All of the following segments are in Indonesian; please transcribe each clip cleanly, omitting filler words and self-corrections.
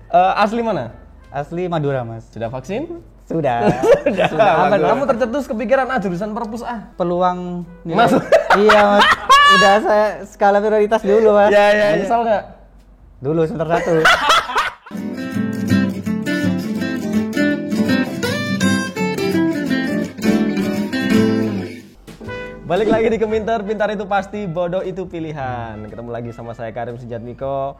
Asli mana? Asli Madura, Mas. Sudah vaksin? Sudah. Sudah. Kamu tercetus kepikiran jurusan perpus Peluang Mas. Iya, Mas. Udah saya skala prioritas dulu, Mas. Ya. Menyesal nggak? Dulu semester 1. Balik lagi di Keminter, pintar itu pasti, bodoh itu pilihan. Ketemu lagi sama saya Karim Sujatmiko.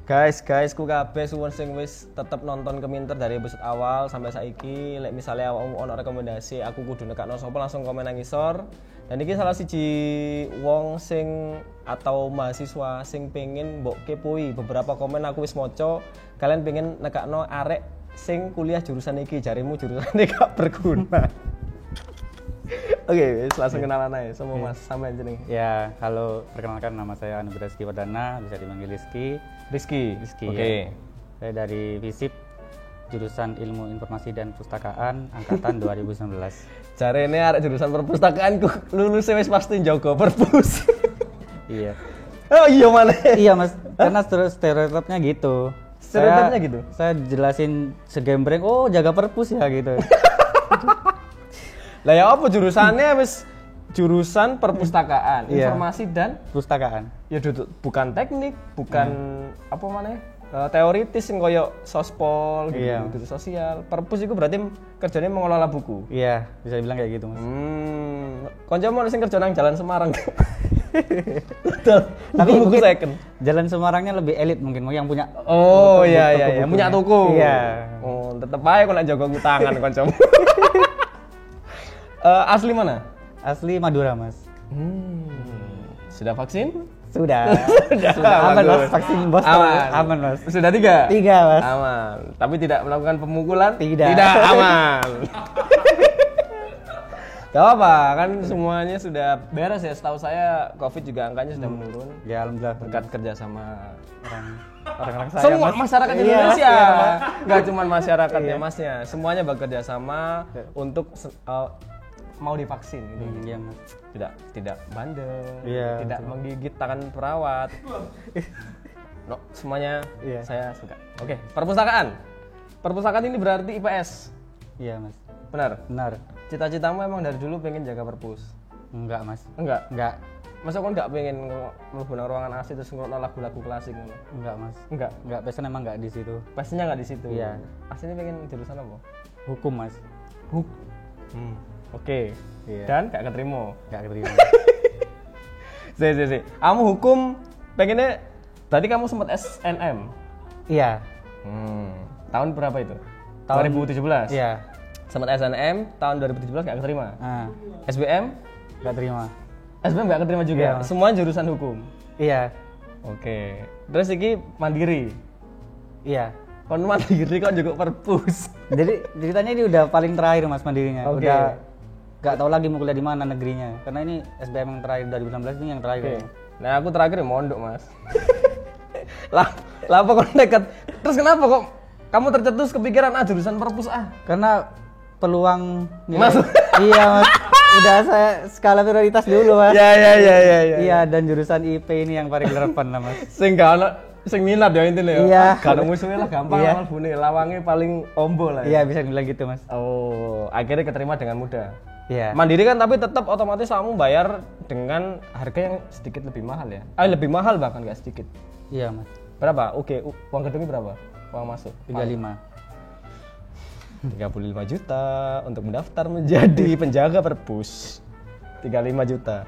Guys, ku kabeh suwun sing wis tetep nonton Keminter dari episode awal sampai saiki. Lek misale awakmu ono rekomendasi, aku kudu nekakno sapa langsung komen nang ngisor. Dan iki salah siji wong sing atau mahasiswa sing pengen mbok kepoi. Beberapa komen aku wis maca, kalian pengen nekakno arek sing kuliah jurusan iki, jarimu jurusane gak berguna. Oke, langsung kenalan aja sama Mas sampean jeneng. Ya, halo, perkenalkan nama saya Anugerah Rizky Perdana, bisa dipanggil Rizky. Oke. Ya. Saya dari FISIP, jurusan Ilmu Informasi dan Perpustakaan angkatan 2019. Jarene arek jurusan perpustakaan ku lulus wis pasti njogo perpus. Iya. Oh iya mana? Iya, Mas. Karena stereotipnya gitu. Stereotipnya gitu. Saya jelasin segembreng, oh jaga perpus ya gitu. Lah ya apa jurusannya wis jurusan perpustakaan, informasi dan Perpustakaan. Ya bukan teknik, bukan apa mana teoritis sing koyo sospol gitu, sosial. Perpus itu berarti kerjanya mengelola buku. Iya, bisa dibilang kayak gitu, Mas. Kancamu sing kerja nang Jalan Semarang. Tapi buku mungkin second. Jalan Semarangnya lebih elit mungkin, yang punya. Oh iya, punya toko. Iya. Oh, tetep ae kok nek jaga kutangan kancamu. Asli mana? Asli Madura, Mas. Sudah vaksin? Sudah. Aman, Mas. Vaksin bos. Aman, Mas. Sudah 3? 3, Mas. Aman. Tapi tidak melakukan pemukulan? Tidak. Aman. Gak apa, kan semuanya sudah beres ya. Setahu saya COVID juga angkanya sudah menurun. Ya, alhamdulillah. Berkat kerja sama orang-orang saya, semua Mas. masyarakat Iya, Indonesia. iya, Gak cuma masyarakatnya Masnya, semuanya bekerja sama untuk mau divaksin gitu. Iya, Mas. Tidak bandel, Iya, tidak menggigit tangan perawat. No, semuanya saya suka. Oke, perpustakaan. Perpustakaan ini berarti IPS. Iya, Mas. Benar. Cita-citamu emang dari dulu pengen jaga perpus? Enggak, Mas. Enggak. Masa kau enggak pengen mlebu nang ruangan AC terus ngrungokno lagu-lagu klasik ngono? Enggak, Mas. Enggak, passion emang enggak di situ. Pastinya enggak di situ. Iya. Aslinya pengen jurusan apa? Hukum, Mas. Oke. Iya. Dan gak keterima. Enggak keterima. Si. Kamu hukum pengennya tadi kamu sempat SNM. Iya. Tahun berapa itu? Tahun 2017. Iya. Sempat SNM tahun 2017 gak keterima. SBM Enggak terima. SBM gak keterima juga. Iya. Semua jurusan hukum. Iya. Oke. Terus iki mandiri. Iya. Kon mandiri kok juga perpus. Jadi ceritanya ini udah paling terakhir, Mas, mandirinya. Oke. Udah nggak tahu lagi mau kuliah di mana negerinya. Karena ini SBM yang terakhir 2016 ini yang terakhir. Oke. Nah, aku terakhir ya mondok, Mas. lah apa kok nekat? Terus kenapa kok kamu tercetus kepikiran jurusan perpus Karena peluang Mas. Iya, Mas. Udah saya skala prioritas dulu, Mas. Ya. Iya, dan jurusan IP ini yang paling relevan lah, Mas. Sing minat ya intine ya. Iya. Kalau musuhnya lah gampang Iya. amal bune, lawangnya paling ombo lah. Iya, bisa dibilang gitu, Mas. Oh, akhirnya keterima dengan mudah. Iya. Mandiri kan tapi tetap otomatis kamu bayar dengan harga yang sedikit lebih mahal ya. Lebih mahal bahkan nggak sedikit. Iya, Mas. Berapa? Oke, uang gedungnya berapa? Uang masuk? 35. 35 juta untuk mendaftar menjadi penjaga perpus. 35 juta.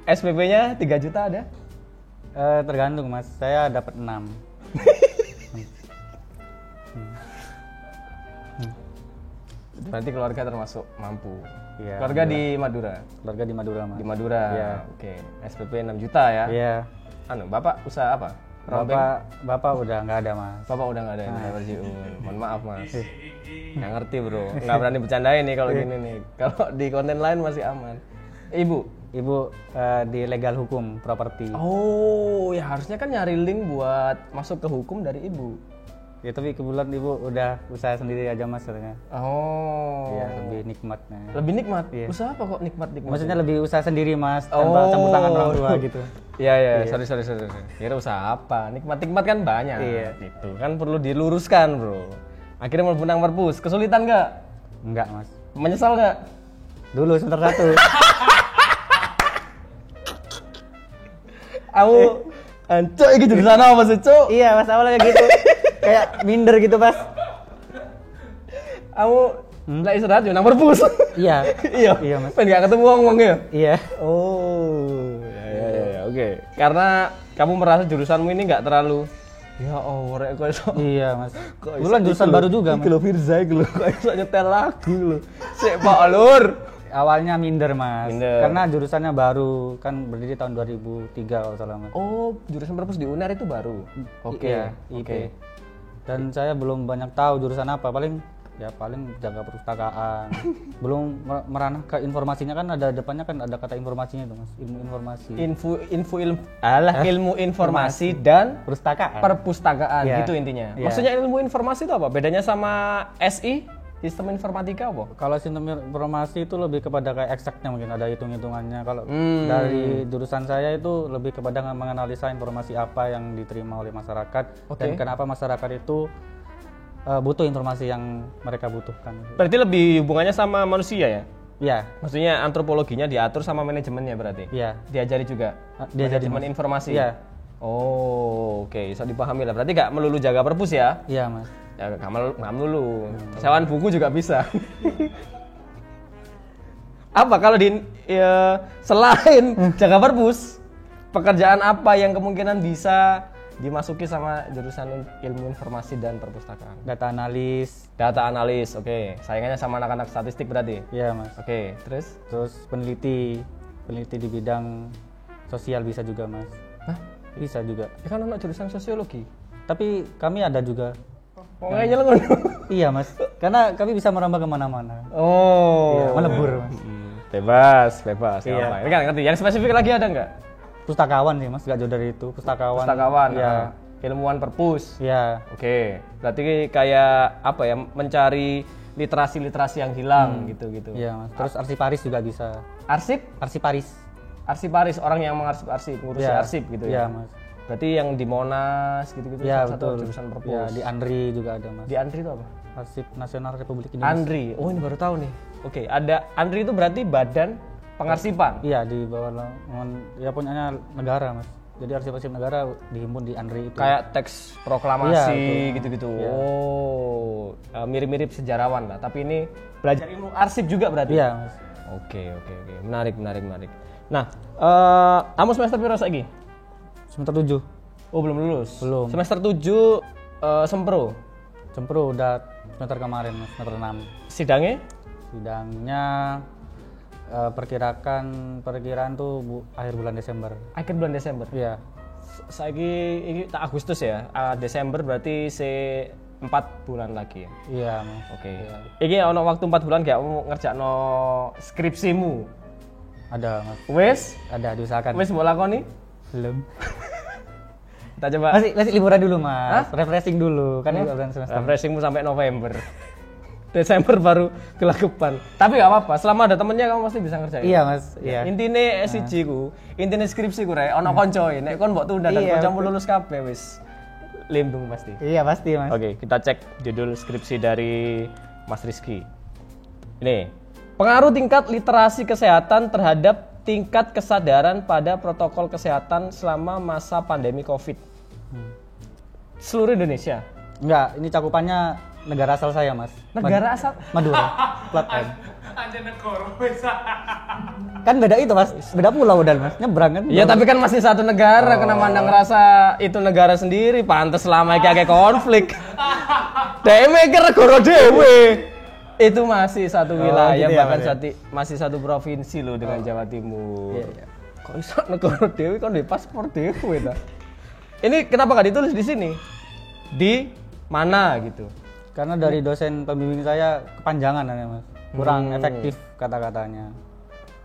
SPP-nya 3 juta ada? Tergantung, Mas. Saya dapat 6. Berarti keluarga termasuk mampu. Iya. Keluarga di Madura. Keluarga di Madura, Mas. Di Madura. Iya. Oke. SPP 6 juta ya. Iya. Bapak usaha apa? Rompeng? Bapak udah nggak ada, Mas. Bapak udah nggak ada ini mohon maaf, Mas. Nggak ngerti, Bro. Nggak berani bercandain nih kalau gini nih. Kalau di konten lain masih aman. Ibu di legal hukum properti. Oh, ya harusnya kan nyari link buat masuk ke hukum dari ibu. Ya, tapi kebetulan ibu udah usaha sendiri aja, Mas, katanya. Oh. Iya, lebih nikmatnya. Lebih nikmat? Iya. Usaha apa kok nikmat? Maksudnya lebih usaha sendiri, Mas, tanpa campur tangan orang tua gitu. Iya, sorry. Kira usaha apa? Nikmat kan banyak. Iya. Gitu. Kan perlu diluruskan, Bro. Akhirnya mau benang perpus. Kesulitan nggak? Enggak, Mas. Menyesal nggak? Dulu semester 1. Aku ancok gitu di sana apa sih, Cuk? Iya, Mas, awalnya gitu. Kayak minder gitu, Mas. Kamu lah istirahat benang perpus. Iya. Iya, Mas. Pengen nggak ketemu wong ya? Iya. Oh, ya, oke. Karena kamu merasa jurusanmu ini nggak terlalu, ya rek kok iso. Iya, Mas. Kok Dulu kan jurusan baru juga, Mas. Iki lho Firza iki lho, kok iso nyetel lagu lho. Sik Pak Lur. Awalnya minder, Mas. Minder. Karena jurusannya baru, kan berdiri tahun 2003 kalau salah, Mas. Oh, jurusan perpus di UNER itu baru. Oke. Iya, IP. Dan saya belum banyak tahu jurusan apa, paling jaga perpustakaan. Belum merana ke informasinya, kan ada depannya kan ada kata informasinya itu, Mas. Ilmu informasi. Ilmu informasi dan Perpustakaan. perpustakaan Iya. gitu intinya. Iya. Maksudnya ilmu informasi itu apa? Bedanya sama SI? Sistem informatika apa? Kalau sistem informasi itu lebih kepada kayak eksaknya, mungkin ada hitung-hitungannya. Kalau dari jurusan saya itu lebih kepada menganalisa informasi apa yang diterima oleh masyarakat dan kenapa masyarakat itu butuh informasi yang mereka butuhkan. Berarti lebih hubungannya sama manusia ya? Iya, Maksudnya antropologinya diatur sama manajemennya berarti? iya. Diajari juga? Diajari, Manajemen Mas. informasi? Iya. Oh, oke. Bisa dipahami lah. Berarti nggak melulu jaga perpus ya? Iya, Mas. Ya nggak melulu. Sewaan buku juga bisa. Apa kalau selain jaga perpus, pekerjaan apa yang kemungkinan bisa dimasuki sama jurusan ilmu informasi dan perpustakaan? Data analis. Data analis, oke. Saingannya sama anak-anak statistik berarti? Iya, Mas. Oke, terus? Terus peneliti di bidang sosial bisa juga, Mas. Hah? Bisa juga. Ya kan anak jurusan sosiologi. Tapi kami ada juga. Kok nggak nyelengon? Iya, Mas. Karena kami bisa merambah kemana-mana. Oh. Iya, melebur, Mas. Bebas. Iya. Apa? Ini kan ngerti. Yang spesifik lagi ada nggak? Pustakawan sih, Mas. Gak jauh dari itu. Pustakawan. Ya. Iya. Ilmuwan perpus. Iya. Oke. Berarti kayak apa ya? Mencari literasi yang hilang gitu-gitu. Iya, Mas. Terus arsiparis juga bisa. Arsip? Arsiparis. Orang yang mengarsip-arsip, ngurusi Iya. arsip gitu Iya, ya. Mas. Berarti yang di Monas gitu-gitu Iya, salah satu betul. jurusan perpus. Iya, di Andri juga ada, Mas. Di Andri itu apa? Arsip Nasional Republik Indonesia. Andri. Oh, ini baru tahu nih. Oke, ada Andri itu berarti badan pengarsipan. Iya, di bawah ya punyanya negara, Mas. Jadi arsip-arsip negara dihimpun di Andri itu. Kayak teks proklamasi Iya, gitu-gitu. Iya. Oh, mirip-mirip sejarawan lah. Tapi ini belajar ilmu arsip juga berarti. Iya, Mas. Oke. Menarik. Nah, kamu semester berapa lagi? Semester 7. Oh, belum lulus. Belum. Semester 7 sempro. Sempro udah semester kemarin, Mas. Semester 6. Sidangnya Sidangnya perkiraan tuh akhir bulan Desember. akhir bulan Desember. Iya. Saiki ini tak Agustus ya. Desember berarti 4 bulan lagi ya. Iya, Mas. Oke. Iki ono waktu 4 bulan gak kamu ngerjakno skripsimu? Ada, Mas. Wes? Ada diusahakan. Wes mbok lakoni? Belum. Kita coba. Masih liburan dulu, Mas. Refreshing dulu. Kan liburan semester. Refreshingmu sampai November. Desember baru kelagepan. Tapi gak apa-apa, selama ada temennya kamu pasti bisa ngerjain. Iya, Mas. Iya. Intine SIG ku, intine skripsi ku rek ono koncoe. Nek kon mbok tunda dan Iya, kancamu lulus kabeh wis limbung pasti. Iya, pasti, Mas. Oke, kita cek judul skripsi dari Mas Rizky. Ini, pengaruh tingkat literasi kesehatan terhadap tingkat kesadaran pada protokol kesehatan selama masa pandemi COVID. Seluruh Indonesia. Enggak, ini cakupannya negara asal saya, Mas. Negara asal? Madura. Plat M. Kan beda itu, Mas. Beda pulau dan, Mas. Nyebrang kan. Iya, tapi kan masih satu negara. Kenapa Anda ngerasa itu negara sendiri? Pantes selama iki akeh konflik. Dhewe mikir negara dhewe. Itu masih satu wilayah, gitu ya, bahkan Mas, ya? masih satu provinsi loh dengan Jawa Timur. Iya. Kok iso negara dhewe kan di paspor dhewe ta? Ini kenapa nggak ditulis di sini? Di mana gitu? Karena dari dosen pembimbing saya kepanjangan ya, Mas. Kurang efektif kata-katanya.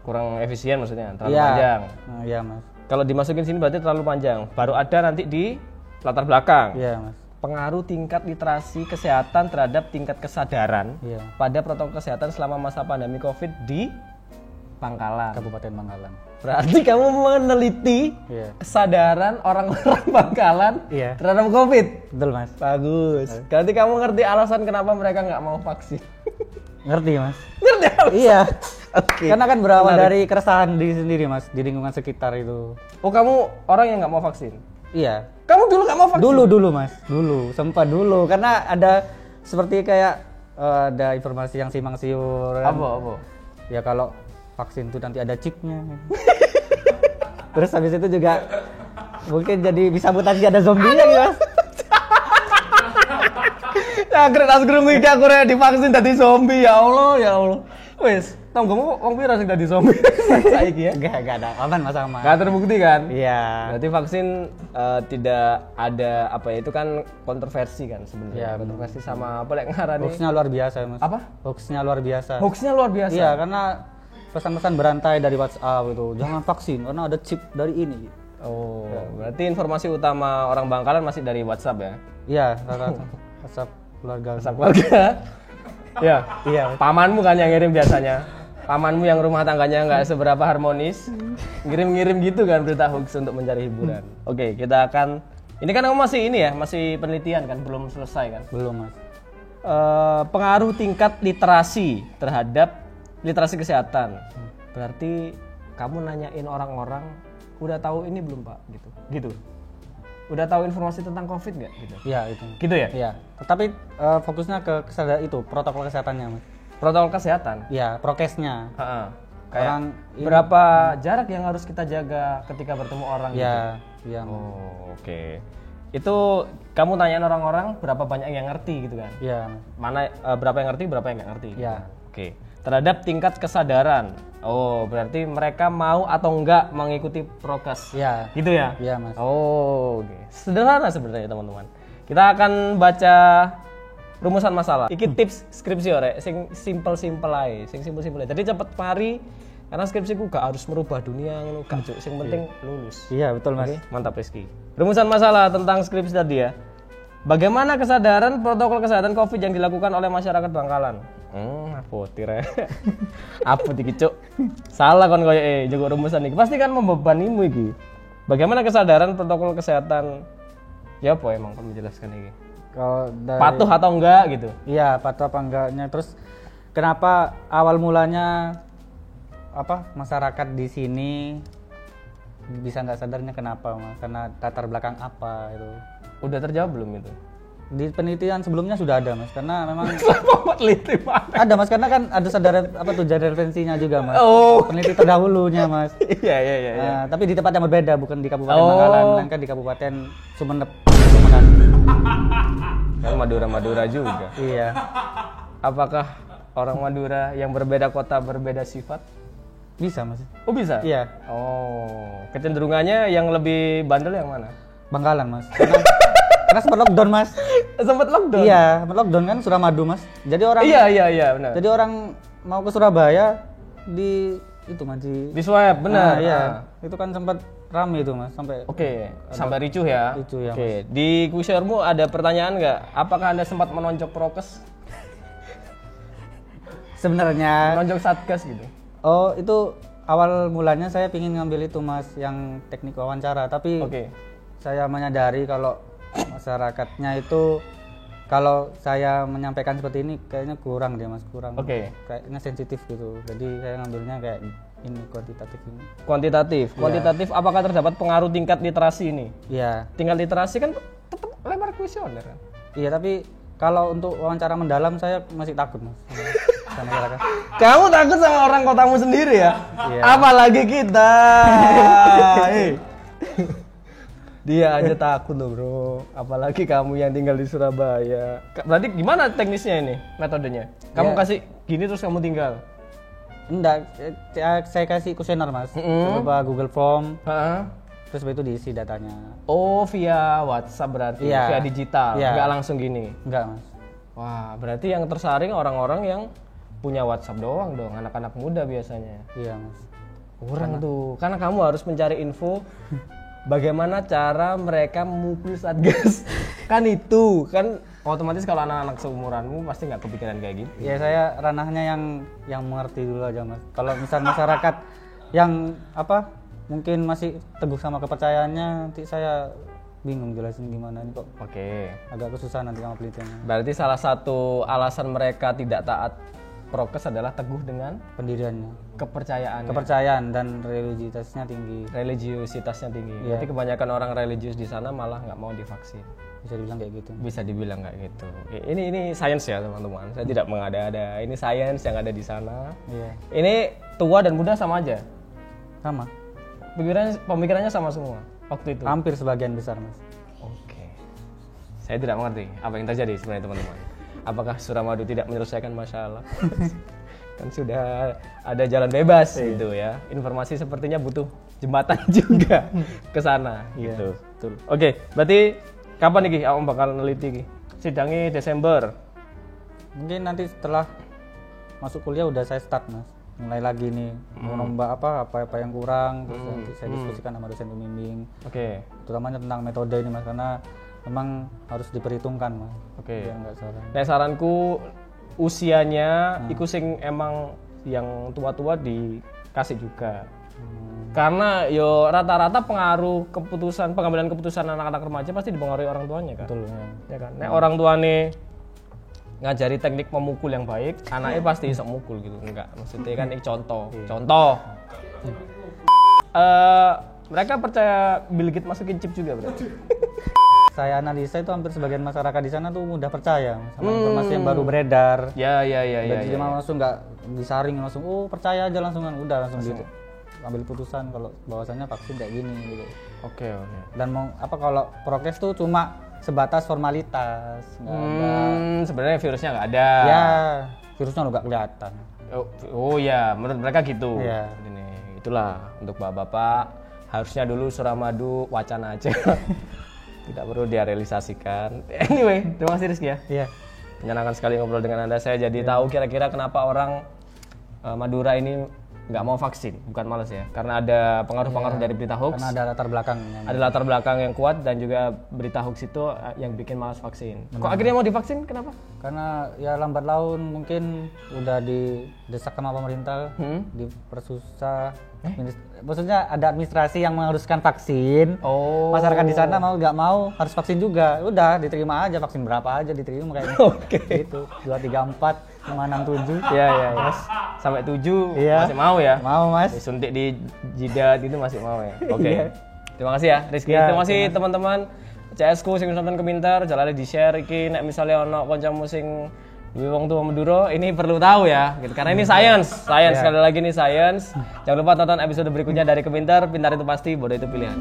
Kurang efisien maksudnya, terlalu Iya. panjang. Iya, Mas. Kalau dimasukin sini berarti terlalu panjang. Baru ada nanti di latar belakang. Iya, Mas. Pengaruh tingkat literasi kesehatan terhadap tingkat kesadaran Iya. pada protokol kesehatan selama masa pandemi COVID di Pangkalan. Kabupaten Bangkalan. Berarti kamu meneliti Iya. kesadaran orang-orang Bangkalan Iya. terhadap COVID. Betul Mas. Bagus. Berarti kamu ngerti alasan kenapa mereka nggak mau vaksin. Ngerti Mas. Ngerti alasan? Iya. Oke. Karena kan berawal Menarik. dari keresahan diri sendiri Mas di lingkungan sekitar itu. Oh, kamu orang yang nggak mau vaksin? Iya. Kamu dulu nggak mau vaksin? Dulu Mas. Sempat dulu karena ada seperti kayak ada informasi yang simpang siur. Kan? Apa? Ya kalau vaksin itu nanti ada chipnya. Terus habis itu juga mungkin jadi bisa mutasi ada zombinya gitu Mas. Ya kertas gerung iki aku rek divaksin dadi zombie ya Allah. Wes, tanggomu wong pira sing dadi zombie saiki ya? Enggak ada aman Mas sama. Gak terbukti kan? Iya. Berarti vaksin tidak ada apa ya, itu kan kontroversi kan sebenarnya. Iya, Kontroversi sama apa lek ngarani? Hoaxnya luar biasa Mas. Apa? Hoaxnya luar biasa. Hoaxnya luar biasa. Iya, karena pesan-pesan berantai dari WhatsApp itu, jangan vaksin karena ada chip dari ini. Oh, berarti informasi utama orang Bangkalan masih dari WhatsApp ya? Iya, rata-rata WhatsApp keluarga. WhatsApp keluarga. Ya. Iya. Pamanmu kan yang ngirim biasanya. Pamanmu yang rumah tangganya nggak seberapa harmonis, ngirim-ngirim gitu kan berita hoax untuk mencari hiburan. Oke, kita akan. Ini kan kamu masih ini ya, masih penelitian kan, belum selesai kan? Belum Mas. Pengaruh tingkat literasi terhadap literasi kesehatan. Berarti kamu nanyain orang-orang, udah tahu ini belum Pak? Gitu. Udah tahu informasi tentang COVID nggak? Gitu. Iya itu. Gitu ya? Iya. Tetapi fokusnya ke kesadaran itu protokol kesehatannya Mas. Protokol kesehatan. Iya, prokesnya. Heeh. Kayak Orang ini- berapa jarak yang harus kita jaga ketika bertemu orang? Iya, iya. Gitu? Oh, oke. Itu kamu tanyain orang-orang berapa banyak yang ngerti gitu kan? Iya. Mana berapa yang ngerti, berapa yang nggak ngerti? Iya. Oke. Terhadap tingkat kesadaran. Oh, berarti mereka mau atau enggak mengikuti prokes. Iya. Gitu ya? Iya, Mas. Oh, oke. Sederhana sebenarnya teman-teman. Kita akan baca rumusan masalah. Iki tips skripsi orek, sing simple-simple ae, sing simple-simple ae. Jadi cepet pari karena skripsiku gak harus merubah dunia ngono, gak cuk. Sing penting lulus. Iya, betul Mas. Oke, mantap Rizky. Rumusan masalah tentang skripsi tadi ya. Bagaimana kesadaran protokol kesehatan COVID yang dilakukan oleh masyarakat Bangkalan? Apa tire? Apa iki cuk? Salah kon koyo jago rumusan iki. Pasti kan membebanimu iki. Bagaimana kesadaran protokol kesehatan? Ya apa emang kamu menjelaskan ini? Kalau dari Patuh atau enggak gitu? Iya, patuh apa enggaknya. Terus kenapa awal mulanya masyarakat di sini bisa nggak sadarnya kenapa Mas? Karena latar belakang apa itu? Udah terjawab belum itu? Di penelitian sebelumnya sudah ada Mas, karena memang Apa teliti banget? ada Mas, karena kan ada tujuan referensinya juga Mas. Oh. Peneliti terdahulunya Mas. Iya. Nah, tapi di tempat yang berbeda, bukan di Kabupaten Oh. Bangkalan, melainkan di Kabupaten Sumeneb. Sumedang. Kan Madura juga. Iya. Apakah orang Madura yang berbeda kota berbeda sifat? Bisa Mas. Oh bisa? Iya. Oh, kecenderungannya yang lebih bandel yang mana? Bangkalan Mas. Karena sempat lockdown Mas. Sempat lockdown? Iya, sempat lockdown kan Suramadu Mas. Jadi orang Iya benar. Jadi orang mau ke Surabaya di itu Mas Di swab, benar. Nah, iya. Itu kan sempat rame itu Mas, sampai Oke, sampai ricuh ya. Ricuh ya, Oke, di kuesionermu ada pertanyaan nggak? Apakah Anda sempat menonjok prokes? sebenarnya Menonjok satgas gitu? oh itu awal mulanya saya ingin ngambil itu Mas yang teknik wawancara, tapi Oke. saya menyadari kalau masyarakatnya itu kalau saya menyampaikan seperti ini kayaknya kurang dia Mas, kurang. Oke. Kayaknya sensitif gitu. Jadi saya ngambilnya kayak ini kuantitatif ini. Kuantitatif. Kuantitatif apakah terdapat pengaruh tingkat literasi ini? Iya. Tingkat literasi kan tetap lempar kuesioner kan? Iya, tapi kalau untuk wawancara mendalam saya masih takut Mas. Sama masyarakat. Kamu takut sama orang kotamu sendiri ya? Iya. Apalagi kita. Dia aja takut loh bro. Apalagi kamu yang tinggal di Surabaya. Berarti gimana teknisnya ini metodenya? Kamu Ya. kasih gini terus kamu tinggal? Enggak, saya kasih kuesioner Mas. Coba Google Form, Heeh. terus habis itu diisi datanya. Oh via WhatsApp berarti, Iya. via digital, Iya. nggak langsung gini. Enggak Mas. Wah berarti yang tersaring orang-orang yang punya WhatsApp doang dong, anak-anak muda biasanya. Iya Mas. Kurang tuh, karena kamu harus mencari info bagaimana cara mereka memukul satgas. Kan itu, kan Otomatis kalau anak-anak seumuranmu pasti nggak kepikiran kayak gitu. Ya saya ranahnya yang mengerti dulu aja Mas. Kalau misal masyarakat yang apa mungkin masih teguh sama kepercayaannya, nanti saya bingung jelasin gimana ini kok. Oke. Agak kesusahan nanti sama penelitiannya. Berarti salah satu alasan mereka tidak taat prokes adalah teguh dengan Pendiriannya, kepercayaan dan religiusitasnya tinggi. religiusitasnya tinggi. Iya. Jadi kebanyakan orang religius di sana malah nggak mau divaksin. Bisa dibilang kayak gitu. Bisa dibilang kayak gitu. Ini sains ya teman-teman. Saya tidak mengada-ada. Ini sains yang ada di sana. Iya. Ini tua dan muda sama aja. Sama. Pemikirannya sama semua waktu itu. Hampir sebagian besar Mas. Oke. Saya tidak mengerti apa yang terjadi sebenarnya teman-teman. Apakah Suramadu tidak menyelesaikan masalah? Kan sudah ada jalan bebas gitu ya. Informasi sepertinya butuh jembatan juga ke sana gitu. Betul. Oke, berarti kapan nih Om bakal neliti? Sidangnya Desember. Mungkin nanti setelah masuk kuliah udah saya start Mas. Mulai lagi nih mau nombak apa yang kurang, terus nanti saya diskusikan sama dosen pembimbing. Oke. Terutamanya tentang metode ini Mas, karena memang harus diperhitungkan Mas. Oke. Biar nggak salah. Nah, saranku usianya iku sing emang yang tua-tua dikasih juga. Karena yo rata-rata pengaruh pengambilan keputusan anak-anak remaja pasti dipengaruhi orang tuanya kan. Betul ya. Ya kan. Nek orang tuane ngajari teknik memukul yang baik, anaknya pasti bisa mukul gitu. Enggak, maksudnya kan ini contoh. Contoh. Mereka percaya Bill Gates masukin chip juga berarti. Saya analisa itu hampir sebagian masyarakat di sana tuh mudah percaya sama informasi yang baru beredar. Ya. Jadi langsung nggak disaring langsung, oh percaya aja langsung kan, udah langsung gitu. Ambil putusan kalau bahwasannya vaksin kayak gini gitu. Oke. Dan mau apa kalau prokes tuh cuma sebatas formalitas, nggak ada. Sebenarnya virusnya nggak ada. Ya, virusnya lo nggak kelihatan. Oh ya, menurut mereka gitu. Iya. Ini, itulah untuk bapak-bapak harusnya dulu Suramadu wacana aja. Tidak perlu direalisasikan. Anyway, terima kasih Rizky ya. Iya. Menyenangkan sekali ngobrol dengan Anda. Saya jadi tahu kira-kira kenapa orang Madura ini nggak mau vaksin. Bukan malas ya, karena ada pengaruh-pengaruh dari berita hoax. Karena ada latar belakangnya. Ada latar belakang yang kuat dan juga berita hoax itu yang bikin malas vaksin. Kok akhirnya mau divaksin? Kenapa? Karena ya lambat laun mungkin udah didesak sama pemerintah, dipersusah. Maksudnya ada administrasi yang mengharuskan vaksin. Oh. Masyarakat di sana mau nggak mau harus vaksin juga. Udah diterima aja, vaksin berapa aja diterima kayaknya. Oke. Itu 2, 3, 4, 5, 6, 7. Iya. Sampai 7 Iya. masih mau ya? Mau Mas. Disuntik di jidat itu masih mau ya? Oke. Iya. Terima kasih ya Rizky. Ya, terima kasih teman-teman. CS ku sing nonton kemintar, jalane di-share iki nek misale ono kancamu sing duwe wong tua Madura, ini perlu tahu ya gitu. Karena ini science sekali lagi nih science. Jangan lupa tonton episode berikutnya dari Kemintar, pintar itu pasti, bodoh itu pilihan.